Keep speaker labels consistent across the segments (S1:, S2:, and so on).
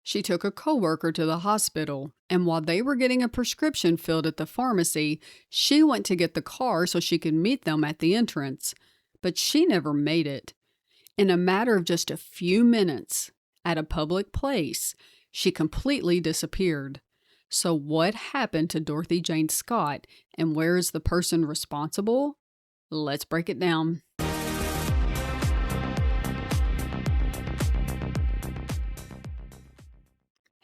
S1: She took a coworker to the hospital, and while they were getting a prescription filled at the pharmacy, she went to get the car so she could meet them at the entrance. But she never made it. In a matter of just a few minutes, at a public place, she completely disappeared. So what happened to Dorothy Jane Scott, and where is the person responsible? Let's break it down.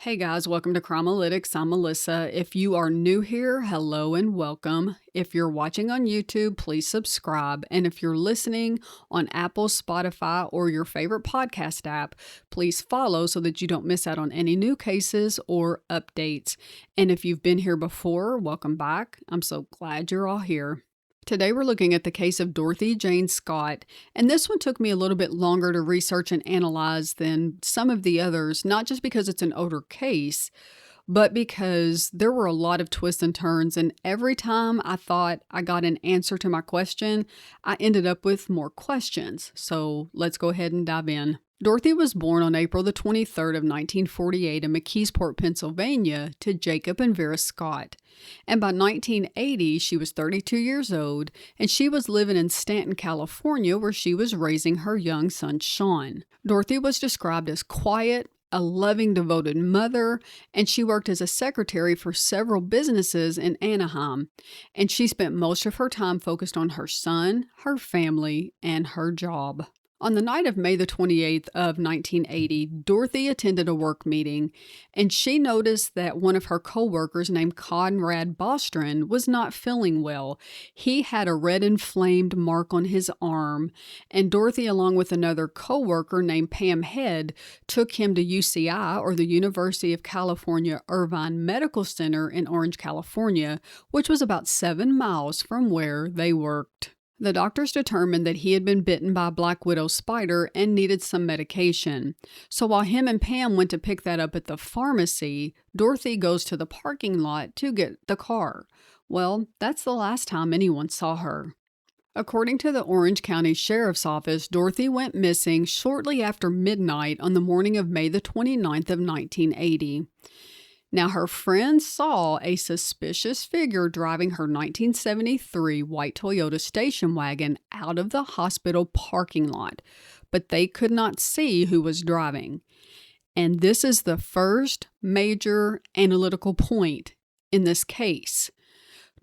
S1: Hey guys, welcome to Crimealytics. I'm Melissa. If you are new here, hello and welcome. If you're watching on YouTube, please subscribe. And if you're listening on Apple, Spotify, or your favorite podcast app, please follow so that you don't miss out on any new cases or updates. And if you've been here before, welcome back. I'm so glad you're all here. Today we're looking at the case of Dorothy Jane Scott, and this one took me a little bit longer to research and analyze than some of the others, not just because it's an older case, but because there were a lot of twists and turns, and every time I thought I got an answer to my question, I ended up with more questions. So let's go ahead and dive in. Dorothy was born on April the 23rd of 1948 in McKeesport, Pennsylvania, to Jacob and Vera Scott. And by 1980, she was 32 years old, and she was living in Stanton, California, where she was raising her young son, Sean. Dorothy was described as quiet, a loving, devoted mother, and she worked as a secretary for several businesses in Anaheim. And she spent most of her time focused on her son, her family, and her job. On the night of May the 28th of 1980, Dorothy attended a work meeting, and she noticed that one of her coworkers named Conrad Bostron was not feeling well. He had a red inflamed mark on his arm, and Dorothy, along with another coworker named Pam Head, took him to UCI, or the University of California Irvine Medical Center in Orange, California, which was about 7 miles from where they worked. The doctors determined that he had been bitten by a black widow spider and needed some medication. So while him and Pam went to pick that up at the pharmacy, Dorothy goes to the parking lot to get the car. Well, that's the last time anyone saw her. According to the Orange County Sheriff's Office, Dorothy went missing shortly after midnight on the morning of May the 29th of 1980. Now, her friends saw a suspicious figure driving her 1973 white Toyota station wagon out of the hospital parking lot, but they could not see who was driving. And this is the first major analytical point in this case.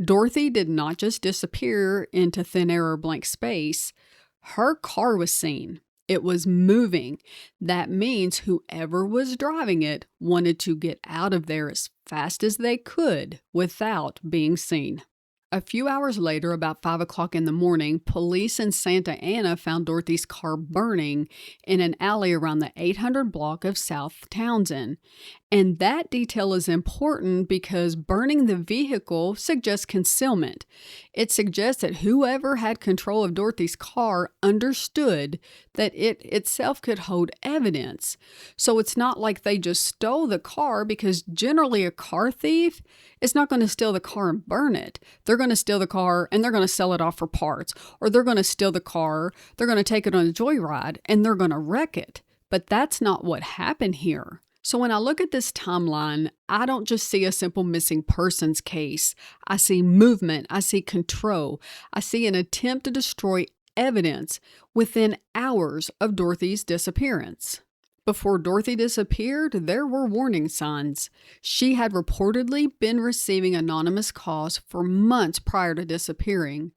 S1: Dorothy did not just disappear into thin air or blank space. Her car was seen. It was moving. That means whoever was driving it wanted to get out of there as fast as they could without being seen. A few hours later, about 5 o'clock in the morning, police in Santa Ana found Dorothy's car burning in an alley around the 800 block of South Townsend. And that detail is important because burning the vehicle suggests concealment. It suggests that whoever had control of Dorothy's car understood that it itself could hold evidence. So it's not like they just stole the car, because generally a car thief is not going to steal the car and burn it. They're going to steal the car and they're going to sell it off for parts. Or they're going to steal the car, they're going to take it on a joyride, and they're going to wreck it. But that's not what happened here. So when I look at this timeline, I don't just see a simple missing persons case. I see movement. I see control. I see an attempt to destroy evidence within hours of Dorothy's disappearance. Before Dorothy disappeared, there were warning signs. She had reportedly been receiving anonymous calls for months prior to disappearing.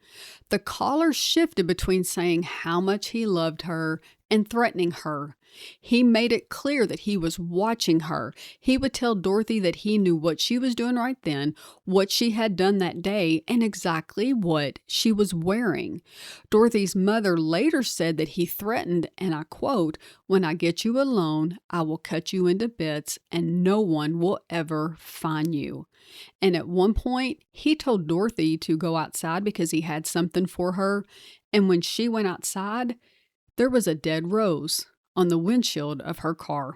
S1: The caller shifted between saying how much he loved her and threatening her. He made it clear that he was watching her. He would tell Dorothy that he knew what she was doing right then, what she had done that day, and exactly what she was wearing. Dorothy's mother later said that he threatened, and I quote, "When I get you alone, I will cut you into bits and no one will ever find you." And at one point, he told Dorothy to go outside because he had something for her. And when she went outside, there was a dead rose on the windshield of her car.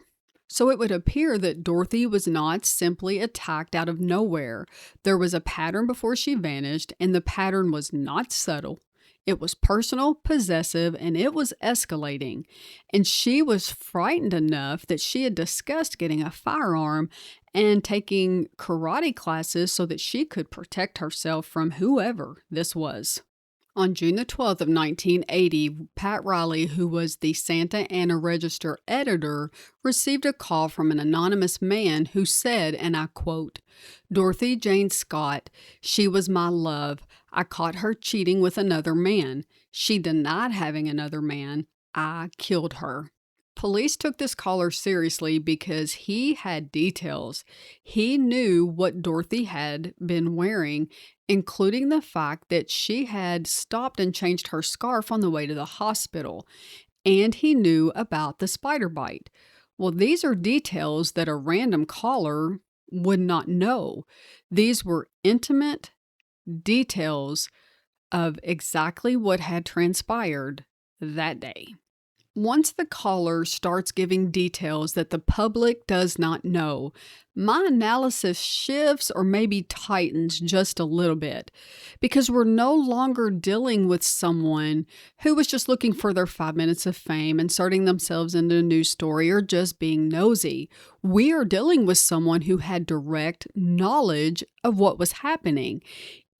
S1: So it would appear that Dorothy was not simply attacked out of nowhere. There was a pattern before she vanished, and the pattern was not subtle. It was personal, possessive, and it was escalating. And she was frightened enough that she had discussed getting a firearm and taking karate classes so that she could protect herself from whoever this was. On June the 12th of 1980, Pat Riley, who was the Santa Ana Register editor, received a call from an anonymous man who said, and I quote, "Dorothy Jane Scott, she was my love. I caught her cheating with another man. She denied having another man. I killed her." Police took this caller seriously because he had details. He knew what Dorothy had been wearing, including the fact that she had stopped and changed her scarf on the way to the hospital. And he knew about the spider bite. Well, these are details that a random caller would not know. These were intimate details of exactly what had transpired that day. Once the caller starts giving details that the public does not know, my analysis shifts or maybe tightens just a little bit, because we're no longer dealing with someone who was just looking for their 5 minutes of fame, inserting themselves into a news story, or just being nosy. We are dealing with someone who had direct knowledge of what was happening,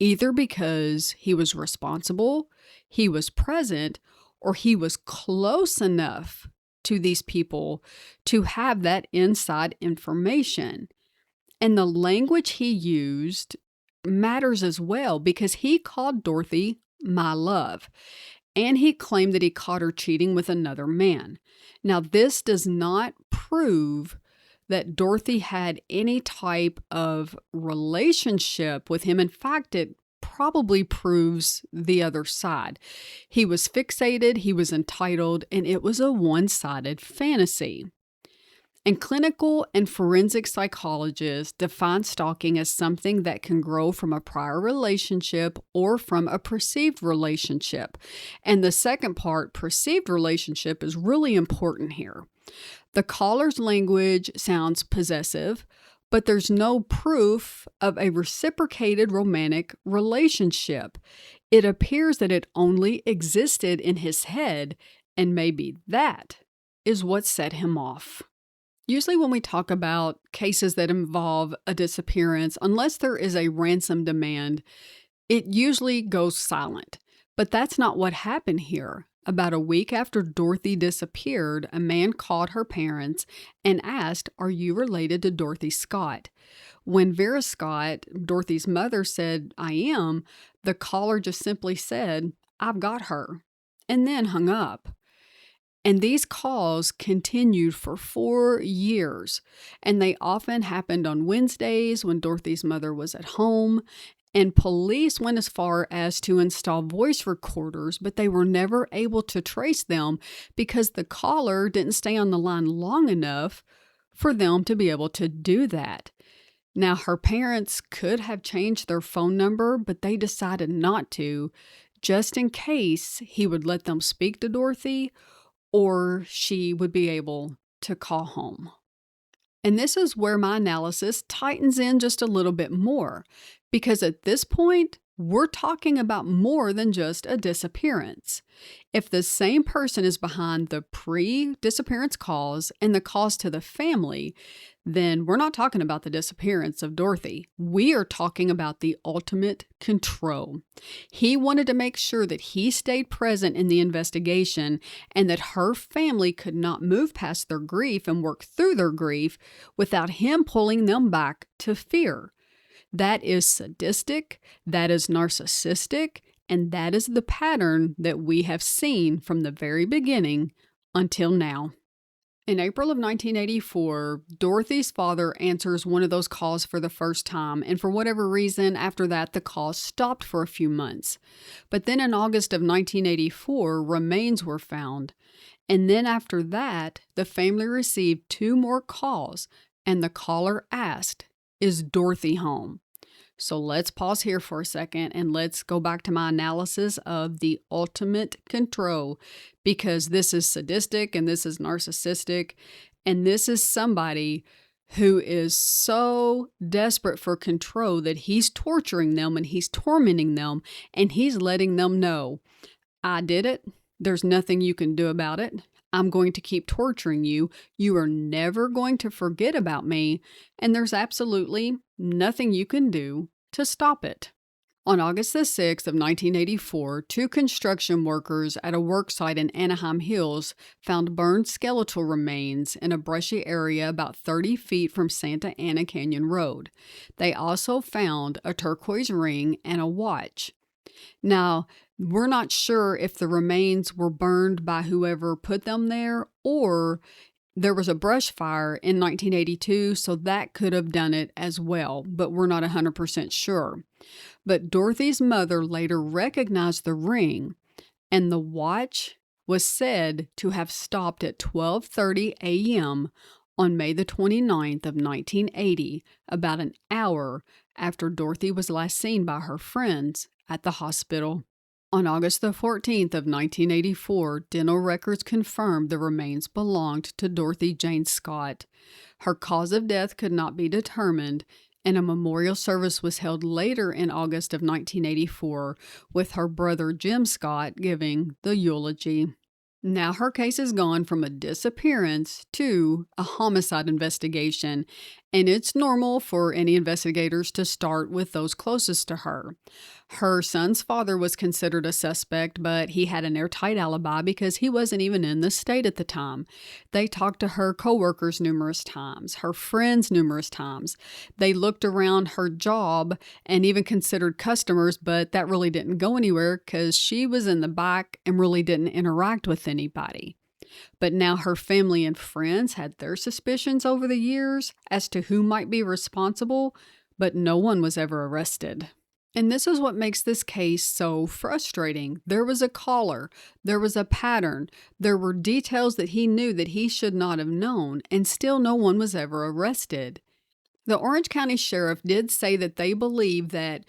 S1: either because he was responsible, he was present, or he was close enough to these people to have that inside information. And the language he used matters as well, because he called Dorothy my love, and he claimed that he caught her cheating with another man. Now, this does not prove that Dorothy had any type of relationship with him. In fact, it probably proves the other side. He was fixated, he was entitled, and it was a one-sided fantasy. And clinical and forensic psychologists define stalking as something that can grow from a prior relationship or from a perceived relationship. And the second part, perceived relationship, is really important here. The caller's language sounds possessive, but there's no proof of a reciprocated romantic relationship. It appears that it only existed in his head, and maybe that is what set him off. Usually when we talk about cases that involve a disappearance, unless there is a ransom demand, it usually goes silent. But that's not what happened here. About a week after Dorothy disappeared, a man called her parents and asked, "Are you related to Dorothy Scott?" When Vera Scott, Dorothy's mother, said, "I am," the caller just simply said, "I've got her," and then hung up. And these calls continued for 4 years, and they often happened on Wednesdays when Dorothy's mother was at home. And police went as far as to install voice recorders, but they were never able to trace them because the caller didn't stay on the line long enough for them to be able to do that. Now, her parents could have changed their phone number, but they decided not to, just in case he would let them speak to Dorothy or she would be able to call home. And this is where my analysis tightens in just a little bit more, because at this point, we're talking about more than just a disappearance. If the same person is behind the pre-disappearance calls and the calls to the family, then we're not talking about the disappearance of Dorothy. We are talking about the ultimate control. He wanted to make sure that he stayed present in the investigation and that her family could not move past their grief and work through their grief without him pulling them back to fear. That is sadistic, that is narcissistic, and that is the pattern that we have seen from the very beginning until now. In April of 1984, Dorothy's father answers one of those calls for the first time, and for whatever reason, after that, the call stopped for a few months. But then in August of 1984, remains were found. And then after that, the family received 2 more calls, and the caller asked, "Is Dorothy home?" So let's pause here for a second and let's go back to my analysis of the ultimate control, because this is sadistic and this is narcissistic, and this is somebody who is so desperate for control that he's torturing them and he's tormenting them and he's letting them know, I did it. There's nothing you can do about it. I'm going to keep torturing you. You are never going to forget about me, and there's absolutely nothing you can do to stop it. On August the 6th of 1984, two construction workers at a worksite in Anaheim Hills found burned skeletal remains in a brushy area about 30 feet from Santa Ana Canyon Road. They also found a turquoise ring and a watch. Now, we're not sure if the remains were burned by whoever put them there, or there was a brush fire in 1982, so that could have done it as well, but we're not 100% sure. But Dorothy's mother later recognized the ring, and the watch was said to have stopped at 12:30 a.m. on May the 29th of 1980, about an hour after Dorothy was last seen by her friends at the hospital. On August the 14th of 1984, dental records confirmed the remains belonged to Dorothy Jane Scott. Her cause of death could not be determined, and a memorial service was held later in August of 1984, with her brother Jim Scott giving the eulogy. Now her case has gone from a disappearance to a homicide investigation, and it's normal for any investigators to start with those closest to her. Her son's father was considered a suspect, but he had an airtight alibi because he wasn't even in the state at the time. They talked to her coworkers numerous times, her friends numerous times. They looked around her job and even considered customers, but that really didn't go anywhere because she was in the back and really didn't interact with anybody. But now her family and friends had their suspicions over the years as to who might be responsible, but no one was ever arrested. And this is what makes this case so frustrating. There was a caller, there was a pattern, there were details that he knew that he should not have known, and still no one was ever arrested. The Orange County Sheriff did say that they believe that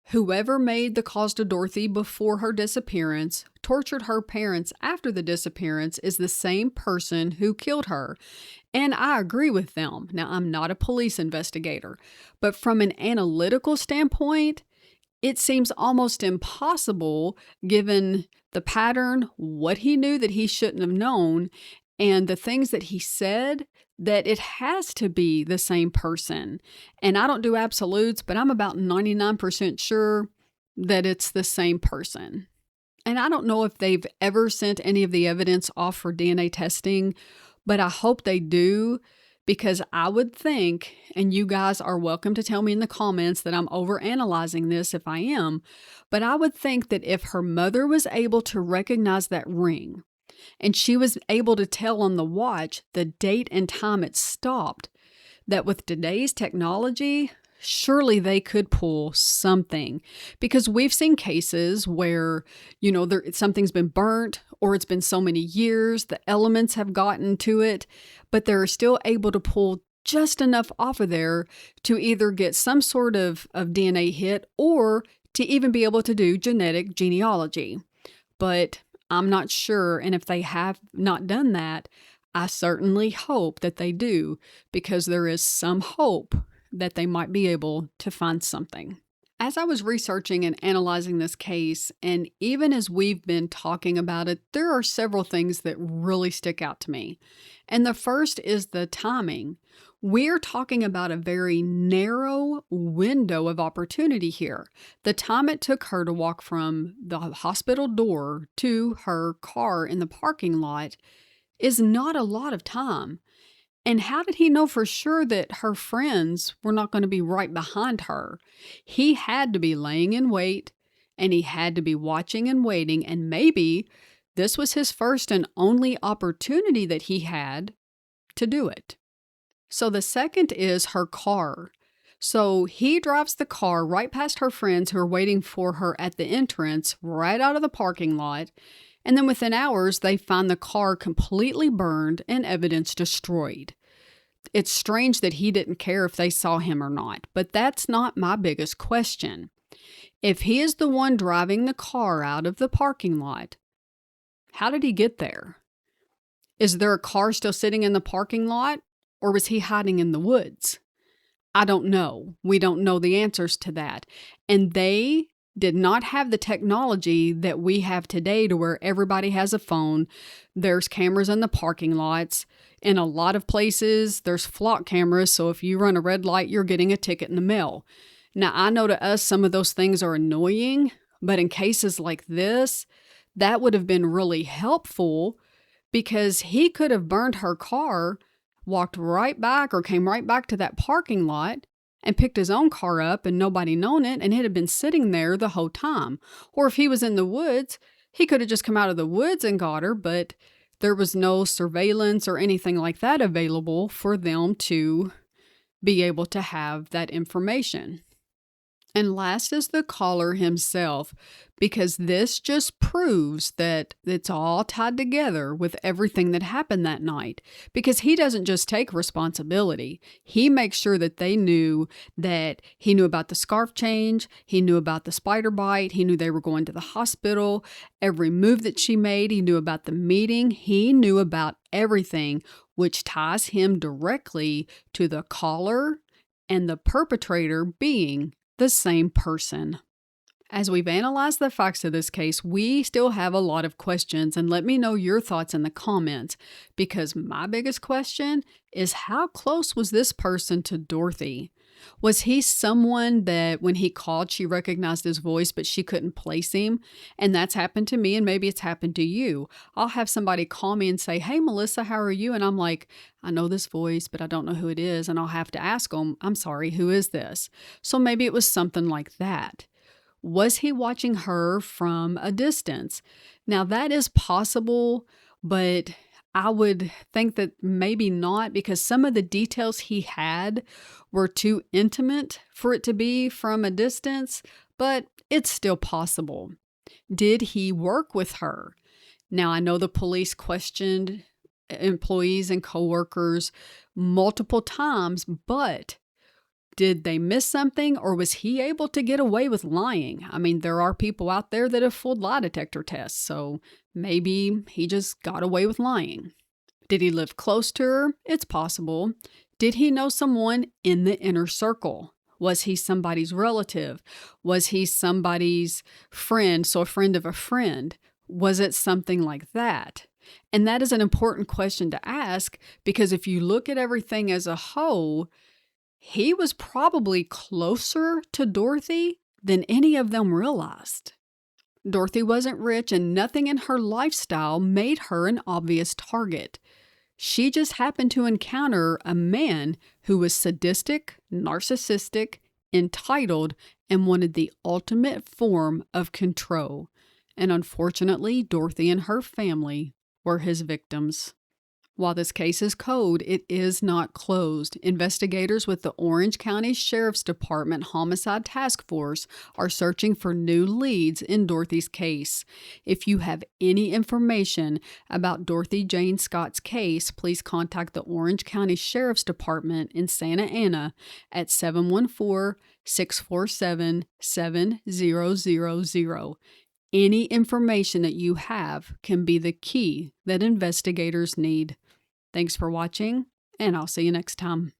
S1: whoever made the calls to Dorothy before her disappearance, tortured her parents after the disappearance, is the same person who killed her. And I agree with them. Now, I'm not a police investigator, but from an analytical standpoint, it seems almost impossible, given the pattern, what he knew that he shouldn't have known, and the things that he said, that it has to be the same person. And I don't do absolutes, but I'm about 99% sure that it's the same person. And I don't know if they've ever sent any of the evidence off for DNA testing, but I hope they do, because I would think, and you guys are welcome to tell me in the comments that I'm overanalyzing this if I am, but I would think that if her mother was able to recognize that ring, and she was able to tell on the watch the date and time it stopped, that with today's technology, surely they could pull something. Because we've seen cases where, something's been burnt, or it's been so many years, the elements have gotten to it, but they're still able to pull just enough off of there to either get some sort of DNA hit, or to even be able to do genetic genealogy. But I'm not sure, and if they have not done that, I certainly hope that they do, because there is some hope that they might be able to find something. As I was researching and analyzing this case, and even as we've been talking about it, there are several things that really stick out to me. And the first is the timing. We're talking about a very narrow window of opportunity here. The time it took her to walk from the hospital door to her car in the parking lot is not a lot of time. And how did he know for sure that her friends were not going to be right behind her? He had to be laying in wait, and he had to be watching and waiting, and maybe this was his first and only opportunity that he had to do it. So the second is her car. So he drives the car right past her friends who are waiting for her at the entrance, right out of the parking lot. And then within hours, they find the car completely burned and evidence destroyed. It's strange that he didn't care if they saw him or not, but that's not my biggest question. If he is the one driving the car out of the parking lot, how did he get there? Is there a car still sitting in the parking lot, or was he hiding in the woods? I don't know. We don't know the answers to that. And they did not have the technology that we have today to where everybody has a phone. There's cameras in the parking lots. In a lot of places, there's flock cameras, so if you run a red light, you're getting a ticket in the mail. Now, I know to us some of those things are annoying, but in cases like this, that would have been really helpful because he could have burned her car, walked right back or came right back to that parking lot and picked his own car up and nobody known it, and it had been sitting there the whole time. Or if he was in the woods, he could have just come out of the woods and got her, but there was no surveillance or anything like that available for them to be able to have that information. And last is the caller himself, because this just proves that it's all tied together with everything that happened that night. Because he doesn't just take responsibility. He makes sure that they knew that he knew about the scarf change, he knew about the spider bite, he knew they were going to the hospital, every move that she made, he knew about the meeting, he knew about everything, which ties him directly to the caller and the perpetrator being the same person. As we've analyzed the facts of this case, we still have a lot of questions, and let me know your thoughts in the comments, because my biggest question is, how close was this person to Dorothy? Was he someone that when he called, she recognized his voice, but she couldn't place him? And that's happened to me, and maybe it's happened to you. I'll have somebody call me and say, "Hey, Melissa, how are you?" And I'm like, I know this voice, but I don't know who it is. And I'll have to ask them, I'm sorry, who is this? So maybe it was something like that. Was he watching her from a distance? Now, that is possible, but I would think that maybe not, because some of the details he had were too intimate for it to be from a distance, but it's still possible. Did he work with her? Now, I know the police questioned employees and coworkers multiple times, but did they miss something, or was he able to get away with lying? I mean, there are people out there that have fooled lie detector tests, so maybe he just got away with lying. Did he live close to her? It's possible. Did he know someone in the inner circle? Was he somebody's relative? Was he somebody's friend, so a friend of a friend? Was it something like that? And that is an important question to ask, because if you look at everything as a whole, he was probably closer to Dorothy than any of them realized. Dorothy wasn't rich, and nothing in her lifestyle made her an obvious target. She just happened to encounter a man who was sadistic, narcissistic, entitled, and wanted the ultimate form of control. And unfortunately, Dorothy and her family were his victims. While this case is cold, it is not closed. Investigators with the Orange County Sheriff's Department Homicide Task Force are searching for new leads in Dorothy's case. If you have any information about Dorothy Jane Scott's case, please contact the Orange County Sheriff's Department in Santa Ana at 714-647-7000. Any information that you have can be the key that investigators need. Thanks for watching, and I'll see you next time.